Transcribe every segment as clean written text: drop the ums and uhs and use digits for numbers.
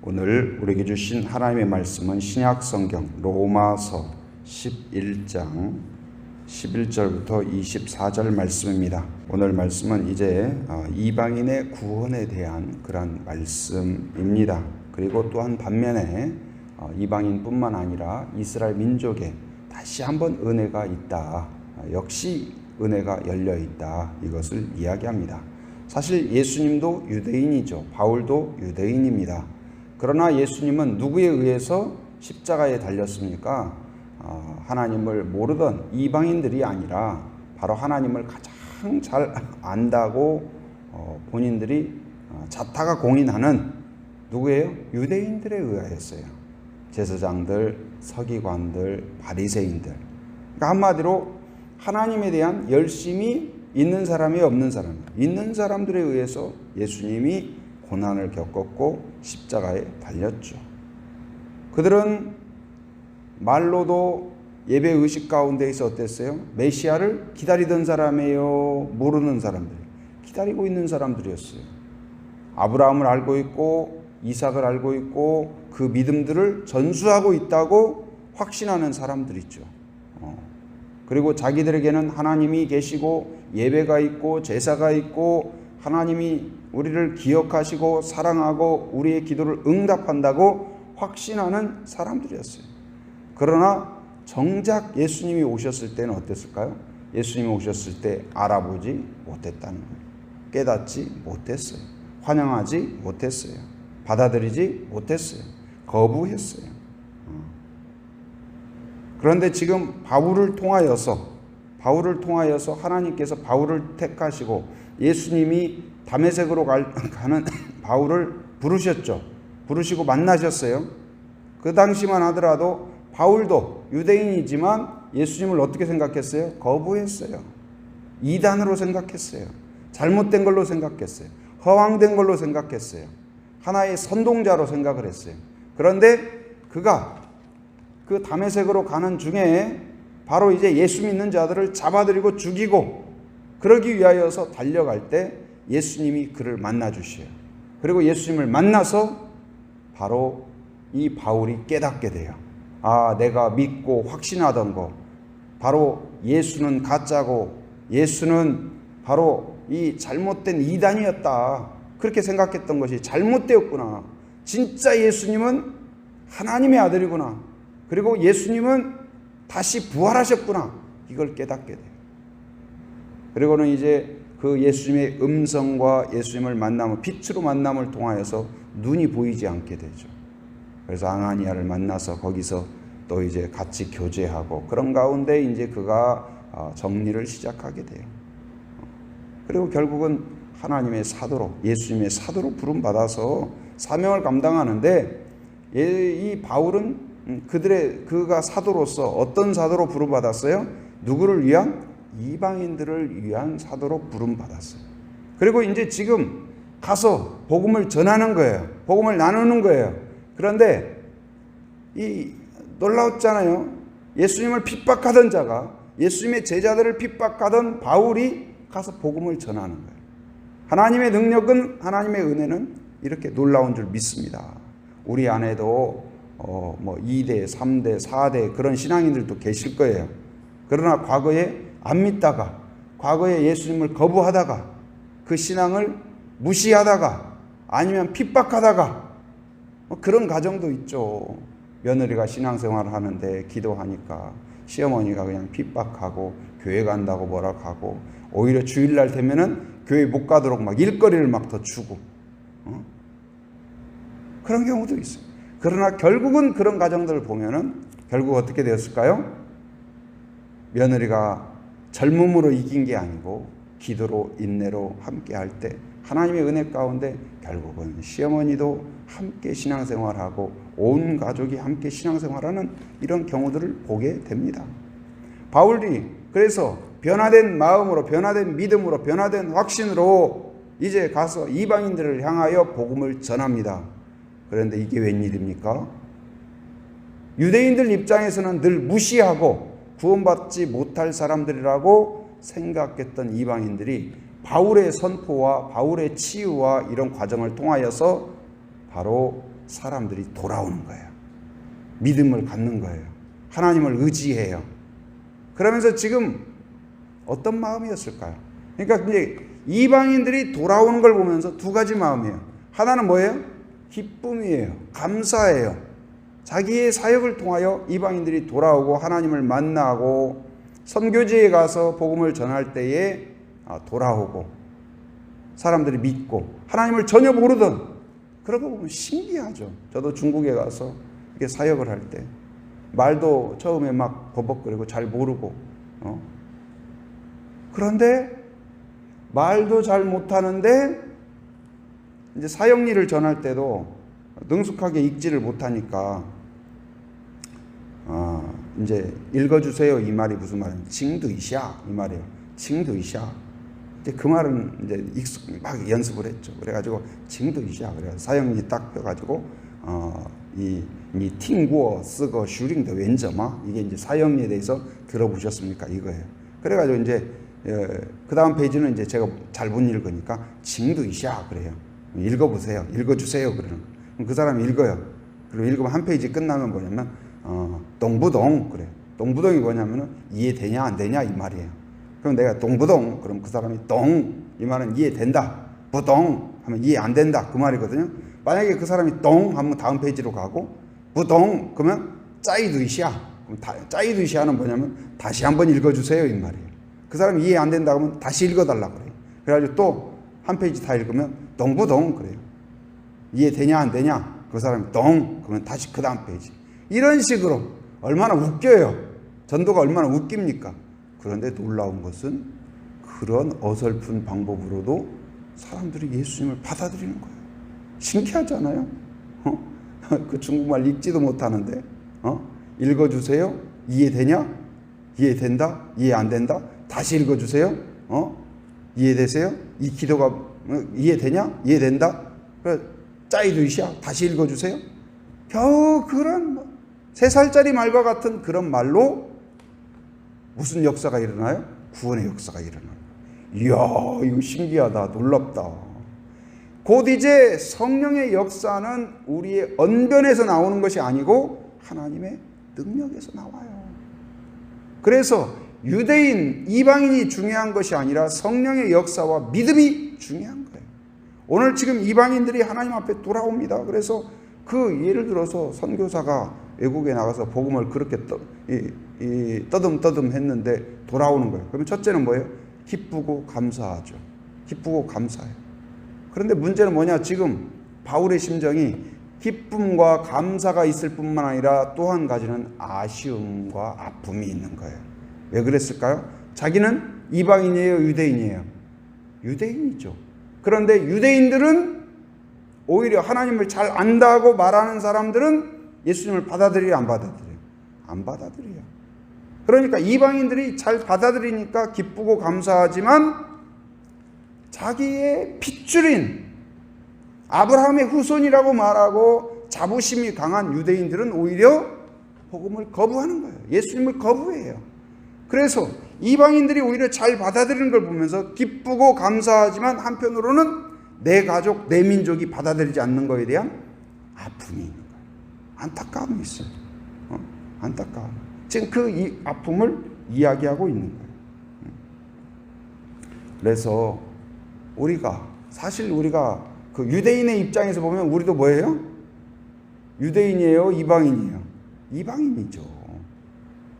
오늘 우리에게 주신 하나님의 말씀은 신약성경 로마서 11장 11절부터 24절 말씀입니다. 오늘 말씀은 이제 이방인의 구원에 대한 그런 말씀입니다. 그리고 또한 반면에 이방인뿐만 아니라 이스라엘 민족에 다시 한번 은혜가 있다. 역시 은혜가 열려 있다. 이것을 이야기합니다. 사실 예수님도 유대인이죠. 바울도 유대인입니다. 그러나 예수님은 누구에 의해서 십자가에 달렸습니까? 하나님을 모르던 이방인들이 아니라 바로 하나님을 가장 잘 안다고 본인들이 자타가 공인하는 누구예요? 유대인들에 의하였어요. 제사장들, 서기관들, 바리새인들. 그러니까 한마디로 하나님에 대한 열심이 있는 사람이 없는 사람, 있는 사람들에 의해서 예수님이 고난을 겪었고 십자가에 달렸죠. 그들은 말로도 예배의식 가운데에서 어땠어요? 메시아를 기다리던 사람이에요? 모르는 사람들? 기다리고 있는 사람들이었어요. 아브라함을 알고 있고 이삭을 알고 있고 그 믿음들을 전수하고 있다고 확신하는 사람들이죠. 그리고 자기들에게는 하나님이 계시고 예배가 있고 제사가 있고 하나님이 우리를 기억하시고 사랑하고 우리의 기도를 응답한다고 확신하는 사람들이었어요. 그러나 정작 예수님이 오셨을 때는 어땠을까요? 예수님이 오셨을 때 알아보지 못했다는 거예요. 깨닫지 못했어요. 환영하지 못했어요. 받아들이지 못했어요. 거부했어요. 그런데 지금 바울을 통하여서 하나님께서 바울을 택하시고 예수님이 다메섹으로 가는 바울을 부르셨죠. 부르시고 만나셨어요. 그 당시만 하더라도 바울도 유대인이지만 예수님을 어떻게 생각했어요? 거부했어요. 이단으로 생각했어요. 잘못된 걸로 생각했어요. 허황된 걸로 생각했어요. 하나의 선동자로 생각을 했어요. 그런데 그가 그 다메섹으로 가는 중에 바로 이제 예수 믿는 자들을 잡아들이고 죽이고 그러기 위하여서 달려갈 때 예수님이 그를 만나 주셔요. 그리고 예수님을 만나서 바로 이 바울이 깨닫게 돼요. 내가 믿고 확신하던 거 바로 예수는 가짜고 예수는 바로 이 잘못된 이단이었다. 그렇게 생각했던 것이 잘못되었구나. 진짜 예수님은 하나님의 아들이구나. 그리고 예수님은 다시 부활하셨구나. 이걸 깨닫게 돼요. 그리고는 이제 그 예수님의 음성과 예수님을 만나면 빛으로 만남을 통하여서 눈이 보이지 않게 되죠. 그래서 아나니아를 만나서 거기서 또 이제 같이 교제하고 그런 가운데 이제 그가 정리를 시작하게 돼요. 그리고 결국은 하나님의 사도로 예수님의 사도로 부름 받아서 사명을 감당하는데 이 바울은 그가 사도로서 어떤 사도로 부름 받았어요? 누구를 위한? 이방인들을 위한 사도로 부름 받았어요. 그리고 이제 지금 가서 복음을 전하는 거예요. 복음을 나누는 거예요. 그런데 이 놀라웠잖아요. 예수님을 핍박하던 자가 예수님의 제자들을 핍박하던 바울이 가서 복음을 전하는 거예요. 하나님의 능력은 하나님의 은혜는 이렇게 놀라운 줄 믿습니다. 우리 안에도 2대, 3대, 4대 그런 신앙인들도 계실 거예요. 그러나 과거에 안 믿다가 과거에 예수님을 거부하다가 그 신앙을 무시하다가 아니면 핍박하다가 그런 가정도 있죠. 며느리가 신앙생활을 하는데 기도하니까 시어머니가 그냥 핍박하고 교회 간다고 뭐라 하고 오히려 주일날 되면은 교회 못 가도록 막 일거리를 막 더 주고 그런 경우도 있어요. 그러나 결국은 그런 가정들을 보면은 결국 어떻게 되었을까요? 며느리가 젊음으로 이긴 게 아니고 기도로 인내로 함께 할 때 하나님의 은혜 가운데 결국은 시어머니도 함께 신앙생활하고 온 가족이 함께 신앙생활하는 이런 경우들을 보게 됩니다. 바울이 그래서 변화된 마음으로 변화된 믿음으로 변화된 확신으로 이제 가서 이방인들을 향하여 복음을 전합니다. 그런데 이게 웬일입니까? 유대인들 입장에서는 늘 무시하고 구원받지 못할 사람들이라고 생각했던 이방인들이 바울의 선포와 바울의 치유와 이런 과정을 통하여서 바로 사람들이 돌아오는 거예요. 믿음을 갖는 거예요. 하나님을 의지해요. 그러면서 지금 어떤 마음이었을까요? 그러니까 이제 이방인들이 돌아오는 걸 보면서 두 가지 마음이에요. 하나는 뭐예요? 기쁨이에요. 감사예요. 자기의 사역을 통하여 이방인들이 돌아오고 하나님을 만나고 선교지에 가서 복음을 전할 때에 돌아오고 사람들이 믿고 하나님을 전혀 모르던 그런 거 보면 신기하죠. 저도 중국에 가서 이렇게 사역을 할 때 말도 처음에 막 버벅거리고 잘 모르고 그런데 말도 잘 못하는데 이제 사역일을 전할 때도 능숙하게 읽지를 못하니까 이제 읽어주세요 이 말이 무슨 말이냐면 징두이샤 이 말이에요. 징두이샤. 이제 그 말은 이제 막 연습을 했죠. 그래가지고 징두이샤 그래서 사역일이 딱 펴가지고 이 팅구어 쓰거 슈링더 왼저마 이게 이제 사역리에 대해서 들어보셨습니까 이거예요. 그래가지고 이제 그 다음 페이지는 이제 제가 잘 못 읽으니까 징두이샤 그래요. 읽어보세요. 읽어주세요. 그러는 그 사람이 읽어요. 그리고 읽으면 한 페이지 끝나면 뭐냐면 동부동 그래요. 동부동이 뭐냐면은 이해되냐 안 되냐 이 말이에요. 그럼 내가 동부동 그럼 그 사람이 동 이 말은 이해된다. 부동 하면 이해 안 된다 그 말이거든요. 만약에 그 사람이 동 하면 다음 페이지로 가고 부동 그러면 짜이두이샤 그럼 짜이두이샤는 뭐냐면 다시 한번 읽어주세요 이 말이에요. 그 사람이 이해 안 된다 그러면 다시 읽어달라 그래요. 그래가지고 또 한 페이지 다 읽으면 동부동 그래요. 이해되냐 안 되냐 그 사람이 동 그러면 다시 그 다음 페이지 이런 식으로 얼마나 웃겨요. 전도가 얼마나 웃깁니까? 그런데 놀라운 것은 그런 어설픈 방법으로도 사람들이 예수님을 받아들이는 거예요. 신기하잖아요. 그 중국말 읽지도 못하는데 읽어주세요. 이해되냐? 이해된다? 이해 안 된다? 다시 읽어주세요. 이해되세요? 이 기도가 이해되냐? 이해된다? 짜이두이샤 다시 읽어주세요. 겨우 그런 3살짜리 말과 같은 그런 말로 무슨 역사가 일어나요? 구원의 역사가 일어나요. 이야 이거 신기하다. 놀랍다. 곧 이제 성령의 역사는 우리의 언변에서 나오는 것이 아니고 하나님의 능력에서 나와요. 그래서 유대인, 이방인이 중요한 것이 아니라 성령의 역사와 믿음이 중요한 거예요. 오늘 지금 이방인들이 하나님 앞에 돌아옵니다. 그래서 그 예를 들어서 선교사가 외국에 나가서 복음을 그렇게 떠듬떠듬 했는데 돌아오는 거예요. 그러면 첫째는 뭐예요? 기쁘고 감사하죠. 기쁘고 감사해요. 그런데 문제는 뭐냐? 지금 바울의 심정이 기쁨과 감사가 있을 뿐만 아니라 또 한 가지는 아쉬움과 아픔이 있는 거예요. 왜 그랬을까요? 자기는 이방인이에요? 유대인이에요? 유대인이죠. 그런데 유대인들은 오히려 하나님을 잘 안다고 말하는 사람들은 예수님을 받아들여요? 안 받아들여요? 안 받아들여요. 그러니까 이방인들이 잘 받아들이니까 기쁘고 감사하지만 자기의 핏줄인 아브라함의 후손이라고 말하고 자부심이 강한 유대인들은 오히려 복음을 거부하는 거예요. 예수님을 거부해요. 그래서 이방인들이 오히려 잘 받아들이는 걸 보면서 기쁘고 감사하지만 한편으로는 내 가족, 내 민족이 받아들이지 않는 것에 대한 아픔이 있는 거예요. 안타까움이 있어요. 안타까움. 지금 그 아픔을 이야기하고 있는 거예요. 그래서 사실 우리가 그 유대인의 입장에서 보면 우리도 뭐예요? 유대인이에요? 이방인이에요? 이방인이죠.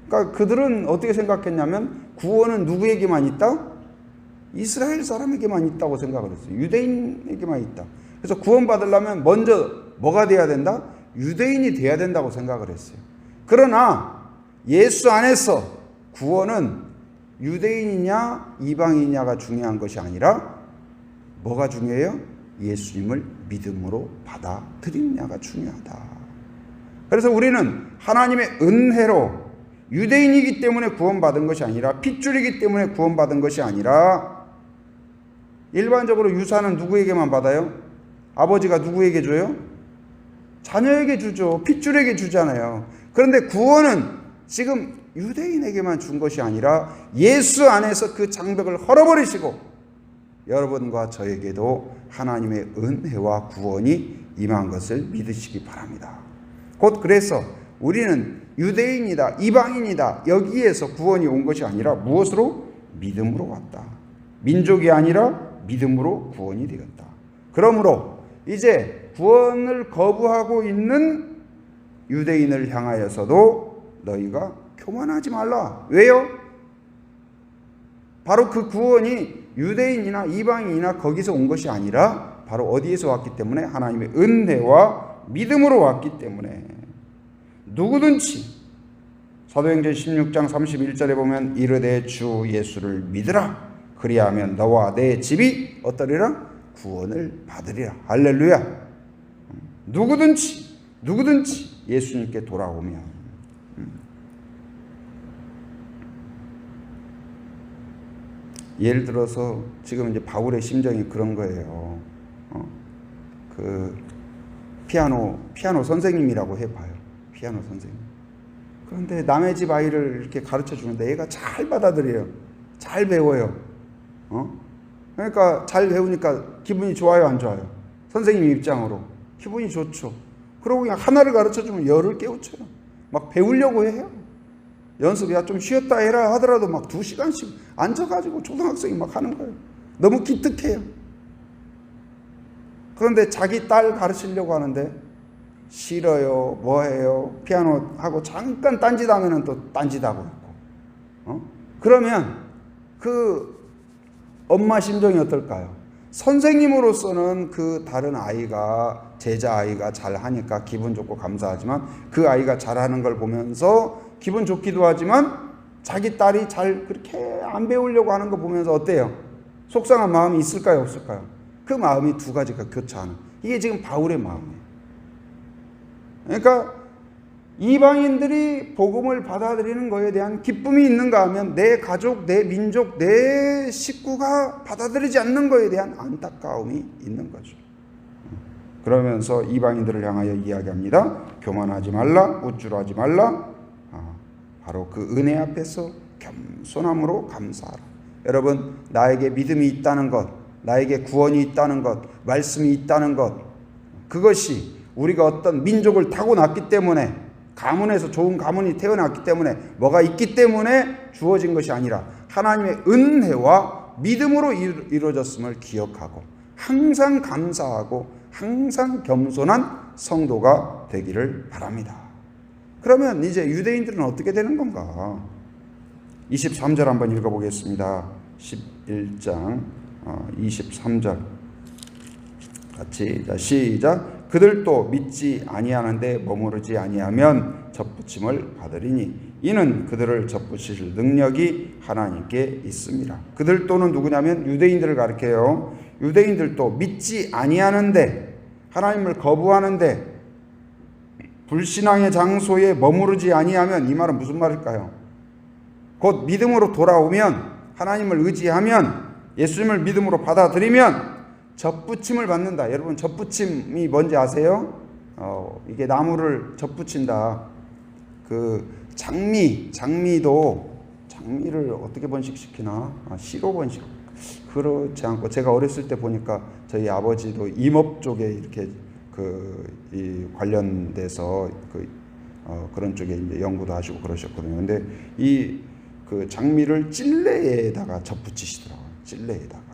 그러니까 그들은 어떻게 생각했냐면 구원은 누구에게만 있다? 이스라엘 사람에게만 있다고 생각을 했어요. 유대인에게만 있다. 그래서 구원받으려면 먼저 뭐가 돼야 된다? 유대인이 돼야 된다고 생각을 했어요. 그러나 예수 안에서 구원은 유대인이냐 이방인이냐가 중요한 것이 아니라 뭐가 중요해요? 예수님을 믿음으로 받아들이느냐가 중요하다. 그래서 우리는 하나님의 은혜로 유대인이기 때문에 구원받은 것이 아니라 핏줄이기 때문에 구원받은 것이 아니라 일반적으로 유산은 누구에게만 받아요? 아버지가 누구에게 줘요? 자녀에게 주죠. 핏줄에게 주잖아요. 그런데 구원은 지금 유대인에게만 준 것이 아니라 예수 안에서 그 장벽을 헐어버리시고 여러분과 저에게도 하나님의 은혜와 구원이 임한 것을 믿으시기 바랍니다. 곧 그래서 우리는 유대인이다, 이방인이다, 여기에서 구원이 온 것이 아니라 무엇으로? 믿음으로 왔다. 민족이 아니라 믿음으로 구원이 되었다. 그러므로 이제 구원을 거부하고 있는 유대인을 향하여서도 너희가 교만하지 말라. 왜요? 바로 그 구원이 유대인이나 이방인이나 거기서 온 것이 아니라 바로 어디에서 왔기 때문에? 하나님의 은혜와 믿음으로 왔기 때문에 누구든지 사도행전 16장 31절에 보면 이르되 주 예수를 믿으라. 그리하면 너와 내 집이 어떠리라? 구원을 받으리라. 할렐루야. 누구든지 예수님께 돌아오면 예를 들어서 지금 이제 바울의 심정이 그런 거예요. 그 피아노 선생님이라고 해봐요. 피아노 선생님. 그런데 남의 집 아이를 이렇게 가르쳐 주는데 얘가 잘 받아들여요. 잘 배워요. 그러니까 잘 배우니까 기분이 좋아요, 안 좋아요? 선생님 입장으로 기분이 좋죠. 그러고 그냥 하나를 가르쳐 주면 열을 깨우쳐요. 막 배우려고 해요. 연습이야 좀 쉬었다 해라 하더라도 막 2시간씩 앉아가지고 초등학생이 막 하는 거예요. 너무 기특해요. 그런데 자기 딸 가르치려고 하는데 싫어요, 뭐해요, 피아노 하고 잠깐 딴짓하면은 또 딴짓하고 있고. 그러면 그 엄마 심정이 어떨까요? 선생님으로서는 그 다른 아이가, 제자 아이가 잘하니까 기분 좋고 감사하지만 그 아이가 잘하는 걸 보면서 기분 좋기도 하지만 자기 딸이 잘 그렇게 안 배우려고 하는 거 보면서 어때요? 속상한 마음이 있을까요, 없을까요? 그 마음이 두 가지가 교차하는, 이게 지금 바울의 마음이에요. 그러니까 이방인들이 복음을 받아들이는 것에 대한 기쁨이 있는가 하면 내 가족, 내 민족, 내 식구가 받아들이지 않는 것에 대한 안타까움이 있는 거죠. 그러면서 이방인들을 향하여 이야기합니다. 교만하지 말라, 우쭐하지 말라. 바로 그 은혜 앞에서 겸손함으로 감사하라. 여러분, 나에게 믿음이 있다는 것, 나에게 구원이 있다는 것, 말씀이 있다는 것, 그것이 우리가 어떤 민족을 타고났기 때문에, 가문에서 좋은 가문이 태어났기 때문에, 뭐가 있기 때문에 주어진 것이 아니라 하나님의 은혜와 믿음으로 이루어졌음을 기억하고 항상 감사하고 항상 겸손한 성도가 되기를 바랍니다. 그러면 이제 유대인들은 어떻게 되는 건가? 23절 한번 읽어보겠습니다. 11장 23절 같이 시작. 그들도 믿지 아니하는데 머무르지 아니하면 접붙임을 받으리니 이는 그들을 접붙이실 능력이 하나님께 있습니다. 그들도는 누구냐면 유대인들을 가리켜요. 유대인들도 믿지 아니하는데, 하나님을 거부하는데, 불신앙의 장소에 머무르지 아니하면, 이 말은 무슨 말일까요? 곧 믿음으로 돌아오면, 하나님을 의지하면, 예수님을 믿음으로 받아들이면 접붙임을 받는다. 여러분, 접붙임이 뭔지 아세요? 이게 나무를 접붙인다. 그 장미를 어떻게 번식시키나? 씨로 번식. 그렇지 않고, 제가 어렸을 때 보니까 저희 아버지도 임업 쪽에 이렇게 이 관련돼서 그런 쪽에 이제 연구도 하시고 그러셨거든요. 근데 그 장미를 찔레에다가 접붙이시더라고요. 찔레에다가.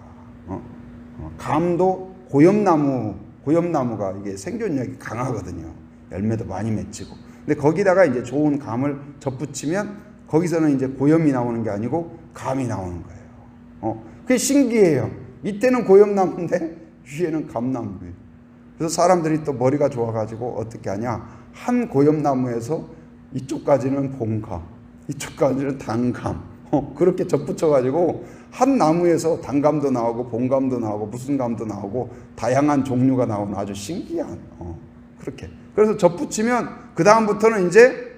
감도 고염나무가 이게 생존력이 강하거든요. 열매도 많이 맺히고. 근데 거기다가 이제 좋은 감을 접붙이면 거기서는 이제 고염이 나오는 게 아니고 감이 나오는 거예요. 그게 신기해요. 밑에는 고염나무인데 위에는 감나무예요. 그래서 사람들이 또 머리가 좋아가지고 어떻게 하냐? 한 고염나무에서 이쪽까지는 봉감, 이쪽까지는 단감, 그렇게 접붙여가지고 한 나무에서 단감도 나오고 봉감도 나오고 무슨 감도 나오고 다양한 종류가 나오는 아주 신기한 그렇게. 그래서 접붙이면 그 다음부터는 이제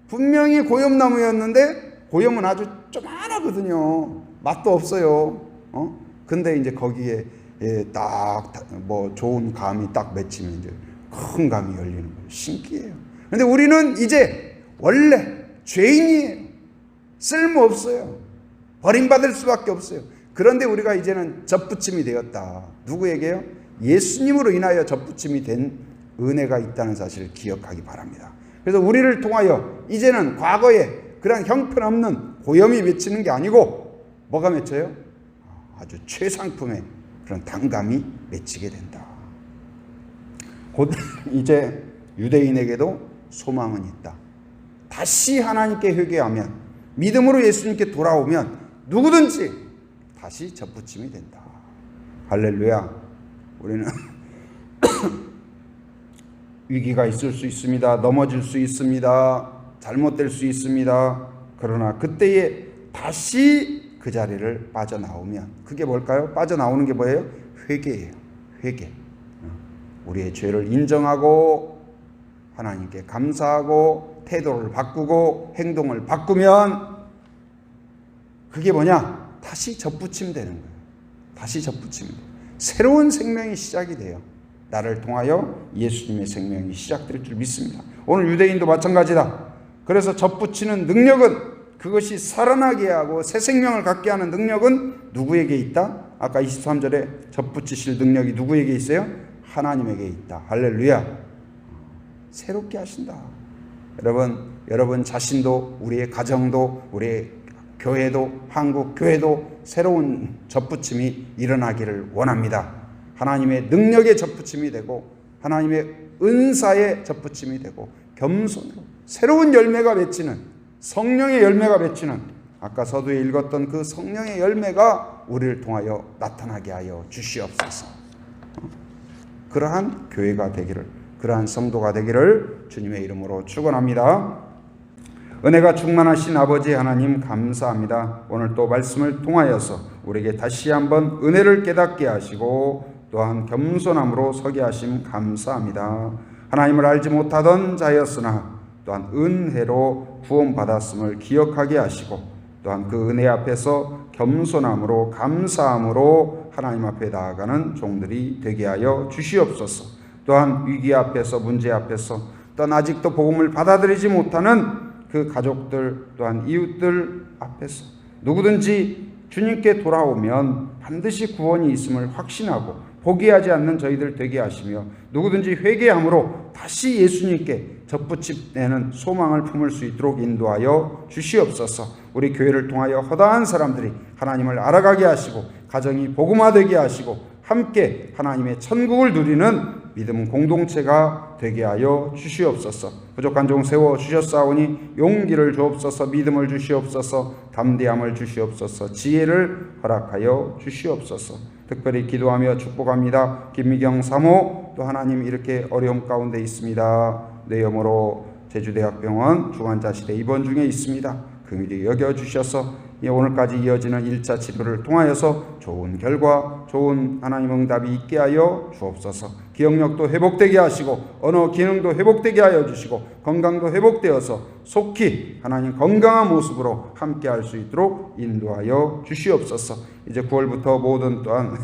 분명히 고염나무였는데 고염은 아주 조그만하거든요. 맛도 없어요. 근데 이제 거기에 딱 뭐 좋은 감이 딱 맺히면 이제 큰 감이 열리는 거예요. 신기해요. 근데 우리는 이제 원래 죄인이에요. 쓸모없어요. 버림받을 수밖에 없어요. 그런데 우리가 이제는 접붙임이 되었다. 누구에게요? 예수님으로 인하여 접붙임이 된 은혜가 있다는 사실을 기억하기 바랍니다. 그래서 우리를 통하여 이제는 과거에 그런 형편없는 고염이 맺히는 게 아니고 뭐가 맺혀요? 아주 최상품의 그런 당감이 맺히게 된다. 곧 이제 유대인에게도 소망은 있다. 다시 하나님께 회개하면, 믿음으로 예수님께 돌아오면 누구든지 다시 접붙임이 된다. 할렐루야. 우리는 위기가 있을 수 있습니다. 넘어질 수 있습니다. 잘못될 수 있습니다. 그러나 그때에 다시 그 자리를 빠져나오면, 그게 뭘까요? 빠져나오는 게 뭐예요? 회개예요. 회개. 우리의 죄를 인정하고 하나님께 감사하고 태도를 바꾸고 행동을 바꾸면 그게 뭐냐? 다시 접붙임 되는 거예요. 다시 접붙임. 새로운 생명이 시작이 돼요. 나를 통하여 예수님의 생명이 시작될 줄 믿습니다. 오늘 유대인도 마찬가지다. 그래서 접붙이는 능력은, 그것이 살아나게 하고 새 생명을 갖게 하는 능력은 누구에게 있다? 아까 23절에 접붙이실 능력이 누구에게 있어요? 하나님에게 있다. 할렐루야. 새롭게 하신다. 여러분 자신도, 우리의 가정도, 우리의 교회도, 한국 교회도 새로운 접붙임이 일어나기를 원합니다. 하나님의 능력의 접붙임이 되고 하나님의 은사의 접붙임이 되고 겸손으로 새로운 열매가 맺히는, 성령의 열매가 맺히는, 아까 서두에 읽었던 그 성령의 열매가 우리를 통하여 나타나게 하여 주시옵소서. 그러한 교회가 되기를, 그러한 성도가 되기를 주님의 이름으로 축원합니다. 은혜가 충만하신 아버지 하나님 감사합니다. 오늘 또 말씀을 통하여서 우리에게 다시 한번 은혜를 깨닫게 하시고 또한 겸손함으로 서게 하심 감사합니다. 하나님을 알지 못하던 자였으나 또한 은혜로 구원받았음을 기억하게 하시고 또한 그 은혜 앞에서 겸손함으로 감사함으로 하나님 앞에 나아가는 종들이 되게 하여 주시옵소서. 또한 위기 앞에서, 문제 앞에서, 또한 아직도 복음을 받아들이지 못하는 그 가족들, 또한 이웃들 앞에서 누구든지 주님께 돌아오면 반드시 구원이 있음을 확신하고 포기하지 않는 저희들 되게 하시며, 누구든지 회개함으로 다시 예수님께 접붙이는 소망을 품을 수 있도록 인도하여 주시옵소서. 우리 교회를 통하여 허다한 사람들이 하나님을 알아가게 하시고 가정이 복음화되게 하시고 함께 하나님의 천국을 누리는 믿음 공동체가 되게 하여 주시옵소서. 부족한 종 세워주셨사오니 용기를 주옵소서. 믿음을 주시옵소서. 담대함을 주시옵소서. 지혜를 허락하여 주시옵소서. 특별히 기도하며 축복합니다. 김미경 사모, 또 하나님 이렇게 어려움 가운데 있습니다. 뇌염으로 제주대학병원 중환자실에 입원 중에 있습니다. 긍휼히 여겨주셔서 오늘까지 이어지는 1차 치료를 통하여서 좋은 결과, 좋은 하나님 응답이 있게 하여 주옵소서. 기억력도 회복되게 하시고 언어 기능도 회복되게 하여 주시고 건강도 회복되어서 속히 하나님 건강한 모습으로 함께 할 수 있도록 인도하여 주시옵소서. 이제 9월부터 모든 또한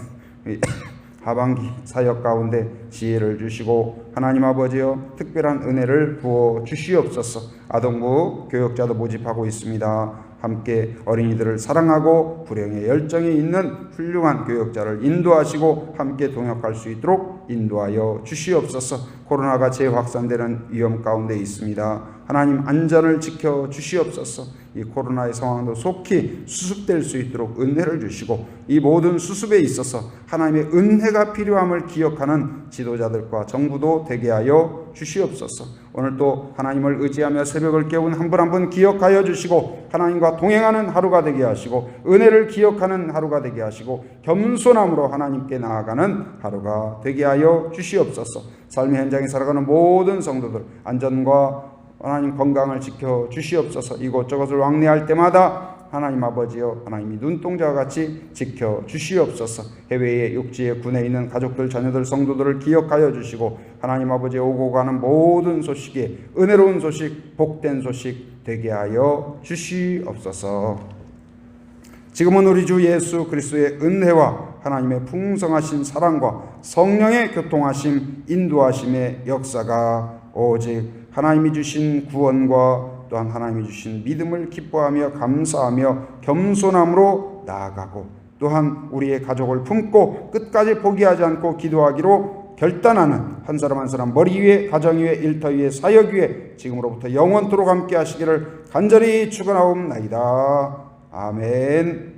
하반기 사역 가운데 지혜를 주시고 하나님 아버지여 특별한 은혜를 부어 주시옵소서. 아동부 교역자도 모집하고 있습니다. 함께 어린이들을 사랑하고 불행의 열정이 있는 훌륭한 교역자를 인도하시고 함께 동역할 수 있도록 인도하여 주시옵소서. 코로나가 재확산되는 위험 가운데 있습니다. 하나님 안전을 지켜 주시옵소서. 이 코로나의 상황도 속히 수습될 수 있도록 은혜를 주시고 이 모든 수습에 있어서 하나님의 은혜가 필요함을 기억하는 지도자들과 정부도 되게 하여 주시옵소서. 오늘 또 하나님을 의지하며 새벽을 깨운 한 분 한 분 기억하여 주시고 하나님과 동행하는 하루가 되게 하시고 은혜를 기억하는 하루가 되게 하시고 겸손함으로 하나님께 나아가는 하루가 되게 하여 주시옵소서. 삶의 현장에 살아가는 모든 성도들 안전과 하나님 건강을 지켜 주시옵소서. 이곳저곳을 왕래할 때마다 하나님 아버지여 하나님이 눈동자와 같이 지켜 주시옵소서. 해외의 육지의 군에 있는 가족들, 자녀들, 성도들을 기억하여 주시고 하나님 아버지 오고 가는 모든 소식에 은혜로운 소식, 복된 소식 되게 하여 주시옵소서. 지금은 우리 주 예수 그리스도의 은혜와 하나님의 풍성하신 사랑과 성령의 교통하심, 인도하심의 역사가 오직 하나님이 주신 구원과 또한 하나님이 주신 믿음을 기뻐하며 감사하며 겸손함으로 나아가고 또한 우리의 가족을 품고 끝까지 포기하지 않고 기도하기로 결단하는 한 사람 한 사람 머리 위에, 가정 위에, 일터 위에, 사역 위에 지금으로부터 영원토록 함께 하시기를 간절히 축원하옵나이다. 아멘.